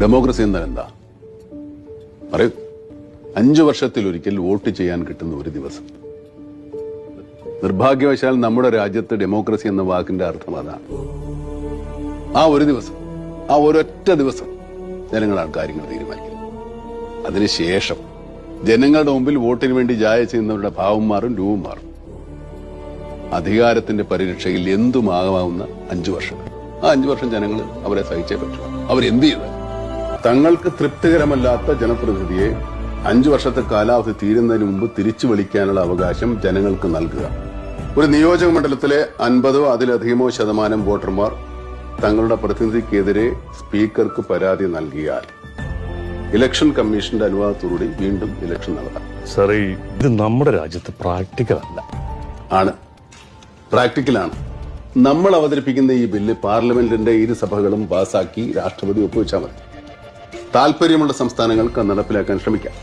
Democracy എന്നാൽ എന്താ പറയൂ. 5 വർഷത്തിലൊരിക്കൽ വോട്ട് ചെയ്യാൻ കിട്ടുന്ന ഒരു ദിവസം. നിർഭാഗ്യവശാൽ നമ്മുടെ രാജ്യത്ത് ഡെമോക്രസി എന്ന വാക്കിന്റെ അർത്ഥം അതാണ്. ആ ഒരു ദിവസം, ആ ഒരൊറ്റ ദിവസം ജനങ്ങളാണ് കാര്യങ്ങൾ തീരുമാനിക്കുന്നത്. അതിനുശേഷം ജനങ്ങളുടെ മുമ്പിൽ വോട്ടിന് വേണ്ടി ജായ ചെയ്യുന്നവരുടെ ഭാവം മാറും, രൂപം മാറും. അധികാരത്തിന്റെ പരിരക്ഷയിൽ എന്തുമാകാവുന്ന 5 വർഷം. ആ 5 വർഷം ജനങ്ങൾ അവരെ സഹിച്ചേ പറ്റൂ. അവരെന്ത് ചെയ്താൽ തങ്ങൾക്ക് തൃപ്തികരമല്ലാത്ത ജനപ്രതിനിധിയെ 5 വർഷത്തെ കാലാവധി തീരുന്നതിന് മുമ്പ് തിരിച്ചു വിളിക്കാനുള്ള അവകാശം ജനങ്ങൾക്ക് നൽകുക. ഒരു നിയോജക മണ്ഡലത്തിലെ 50 അതിലധികമോ ശതമാനം വോട്ടർമാർ തങ്ങളുടെ പ്രതിനിധിക്കെതിരെ സ്പീക്കർക്ക് പരാതി നൽകിയാൽ ഇലക്ഷൻ കമ്മീഷന്റെ അനുവാദത്തോടുകൂടി വീണ്ടും ഇലക്ഷൻ നടത്താം. സാറേ, ഇത് നമ്മുടെ രാജ്യത്ത് പ്രാക്ടിക്കൽ അല്ല. ആണ്, പ്രാക്ടിക്കലാണ്. നമ്മൾ അവതരിപ്പിക്കുന്ന ഈ ബില്ല് പാർലമെന്റിന്റെ 2 സഭകളും പാസാക്കി രാഷ്ട്രപതി ഒപ്പുവെച്ചാൽ മതി. താല്പര്യമുള്ള സംസ്ഥാനങ്ങൾക്ക് നടപ്പിലാക്കാൻ ശ്രമിക്കാം.